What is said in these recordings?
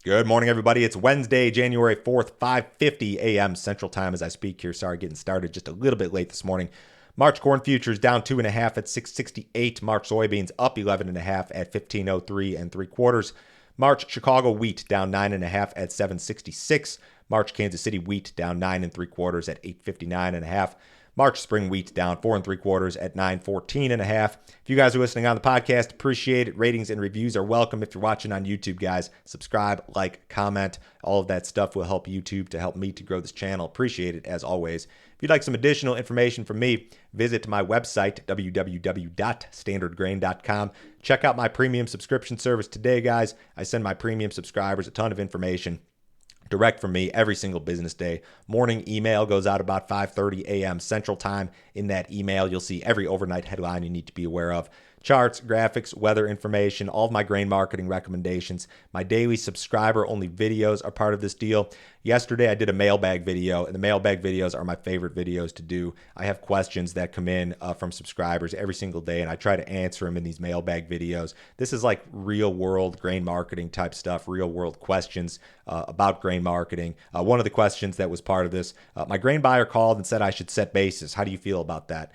Good morning, everybody. It's Wednesday, January 4th, 5:50 a.m. Central Time as I speak here. Sorry, getting started just a little bit late this morning. March corn futures down 2.5 at 668. March soybeans up 11.5 at 1503 and 3/4. March Chicago wheat down 9.5 at 766. March Kansas City wheat down 9 3/4 at 859.5. March spring wheat down 4 3/4 at 914.5. If you guys are listening on the podcast, appreciate it. Ratings and reviews are welcome. If you're watching on YouTube, guys, subscribe, like, comment. All of that stuff will help YouTube to help me to grow this channel. Appreciate it as always. If you'd like some additional information from me, visit my website, www.standardgrain.com. Check out my premium subscription service today, guys. I send my premium subscribers a ton of information direct from me every single business day. Morning email goes out about 5:30 a.m. Central Time. In that email, you'll see every overnight headline you need to be aware of. Charts, graphics, weather information, all of my grain marketing recommendations. My daily subscriber-only videos are part of this deal. Yesterday, I did a mailbag video, and the mailbag videos are my favorite videos to do. I have questions that come in from subscribers every single day, and I try to answer them in these mailbag videos. This is like real-world grain marketing type stuff, real-world questions about grain marketing. One of the questions that was part of this, my grain buyer called and said I should set basis. How do you feel about that?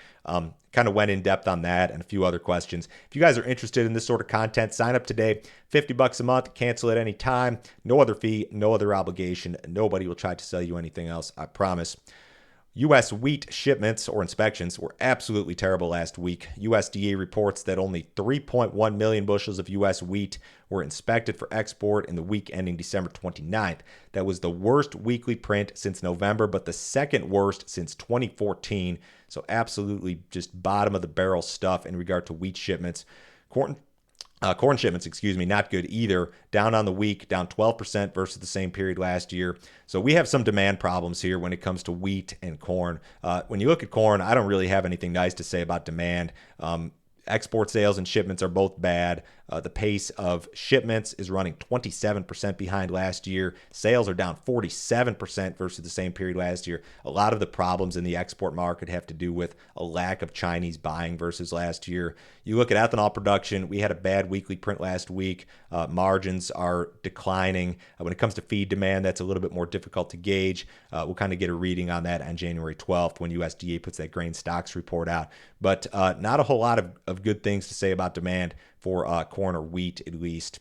Kind of went in depth on that and a few other questions. If you guys are interested in this sort of content, sign up today. $50 a month, cancel at any time. No other fee, no other obligation. Nobody will try to sell you anything else, I promise. U.S. wheat shipments or inspections were absolutely terrible last week. USDA reports that only 3.1 million bushels of U.S. wheat were inspected for export in the week ending December 29th. That was the worst weekly print since November, but the second worst since 2014. So absolutely just bottom of the barrel stuff in regard to wheat shipments. Corn shipments, not good either. Down on the week, down 12% versus the same period last year. So we have some demand problems here when it comes to wheat and corn. When you look at corn, I don't really have anything nice to say about demand. Export sales and shipments are both bad. The pace of shipments is running 27% behind last year. Sales are down 47% versus the same period last year. A lot of the problems in the export market have to do with a lack of Chinese buying versus last year. You look at ethanol production, we had a bad weekly print last week. Margins are declining. When it comes to feed demand, that's a little bit more difficult to gauge. We'll kind of get a reading on that on January 12th when USDA puts that grain stocks report out. But not a whole lot of good things to say about demand for corn or wheat, at least.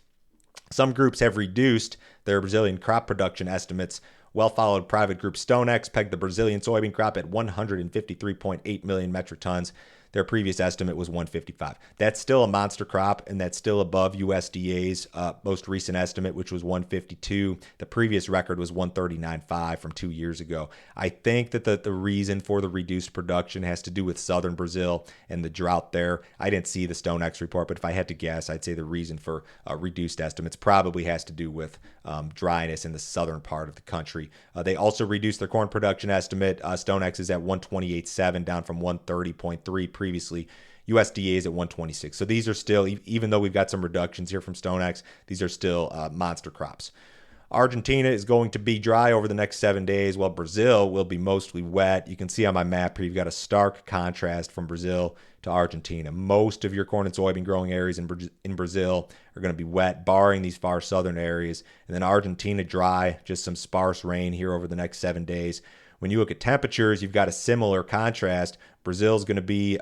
Some groups have reduced their Brazilian crop production estimates. Well-followed private group StoneX pegged the Brazilian soybean crop at 153.8 million metric tons. Their previous estimate was 155. That's still a monster crop, and that's still above USDA's most recent estimate, which was 152. The previous record was 139.5 from 2 years ago. I think that the reason for the reduced production has to do with southern Brazil and the drought there. I didn't see the StoneX report, but if I had to guess, I'd say the reason for reduced estimates probably has to do with dryness in the southern part of the country. They also reduced their corn production estimate. StoneX is at 128.7, down from 130.3 previously. USDA is at 126. So these are still, even though we've got some reductions here from StoneX, these are still monster crops. Argentina is going to be dry over the next 7 days, while Brazil will be mostly wet. You can see on my map here, you've got a stark contrast from Brazil to Argentina. Most of your corn and soybean growing areas in Brazil are going to be wet, barring these far southern areas. And then Argentina dry, just some sparse rain here over the next 7 days. When you look at temperatures, you've got a similar contrast. Brazil is going to be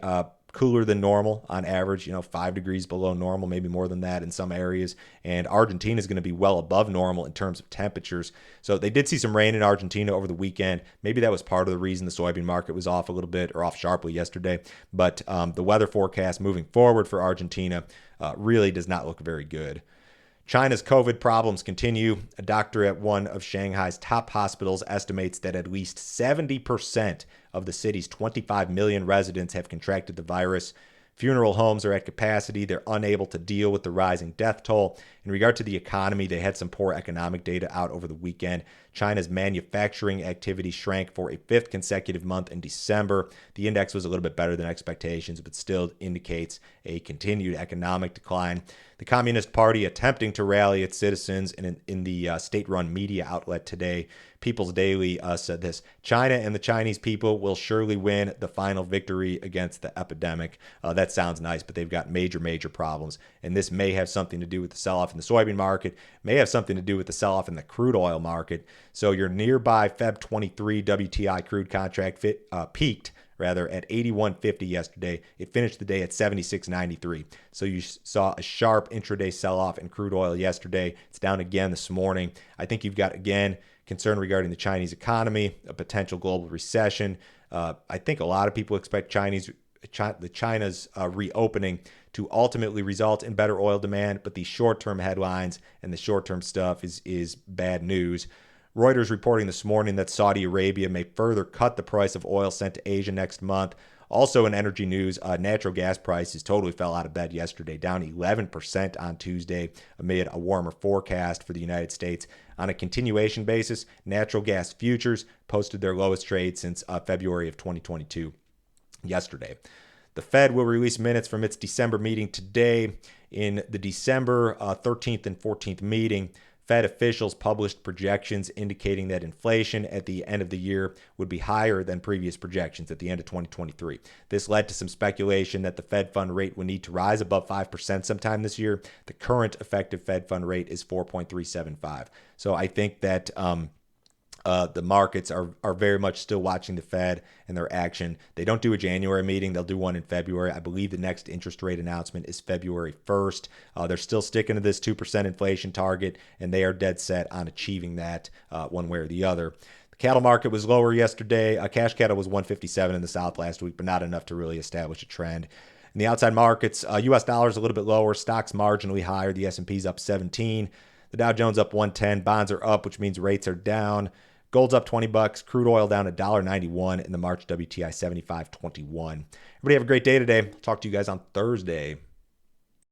cooler than normal on average, 5 degrees below normal, maybe more than that in some areas. And Argentina is going to be well above normal in terms of temperatures. So they did see some rain in Argentina over the weekend. Maybe that was part of the reason the soybean market was off a little bit or off sharply yesterday. But the weather forecast moving forward for Argentina really does not look very good. China's COVID problems continue. A doctor at one of Shanghai's top hospitals estimates that at least 70% of the city's 25 million residents have contracted the virus. Funeral homes are at capacity. They're unable to deal with the rising death toll. In regard to the economy, they had some poor economic data out over the weekend. China's manufacturing activity shrank for a fifth consecutive month in December. The index was a little bit better than expectations, but still indicates a continued economic decline. The Communist Party attempting to rally its citizens in the state-run media outlet today. People's Daily said this: China and the Chinese people will surely win the final victory against the epidemic. That's that sounds nice, but they've got major problems. And this may have something to do with the sell-off in the soybean market, may have something to do with the sell-off in the crude oil market. So your nearby Feb 23 WTI crude contract peaked at 81.50 yesterday. It finished the day at 76.93. So you saw a sharp intraday sell-off in crude oil yesterday. It's down again this morning. I think you've got, again, concern regarding the Chinese economy, a potential global recession. I think a lot of people expect China's reopening to ultimately result in better oil demand, but these short-term headlines and the short-term stuff is bad news. Reuters reporting this morning that Saudi Arabia may further cut the price of oil sent to Asia next month. Also in energy news, natural gas prices totally fell out of bed yesterday, down 11% on Tuesday amid a warmer forecast for the United States. On a continuation basis, natural gas futures posted their lowest trade since February of 2022 yesterday. The Fed will release minutes from its December meeting today. In the December 13th and 14th meeting, Fed officials published projections indicating that inflation at the end of the year would be higher than previous projections at the end of 2023. This led to some speculation that the Fed fund rate would need to rise above 5% sometime this year. The current effective Fed fund rate is 4.375. So I think that the markets are very much still watching the Fed and their action. They don't do a January meeting. They'll do one in February. I believe the next interest rate announcement is February 1st. They're still sticking to this 2% inflation target, and they are dead set on achieving that one way or the other. The cattle market was lower yesterday. Cash cattle was 157 in the South last week, but not enough to really establish a trend. In the outside markets, U.S. dollar is a little bit lower. Stocks marginally higher. The S&P's up 17. The Dow Jones up 110. Bonds are up, which means rates are down. Gold's up $20, crude oil down $1.91, and the March WTI 75.21. Everybody have a great day today. Talk to you guys on Thursday.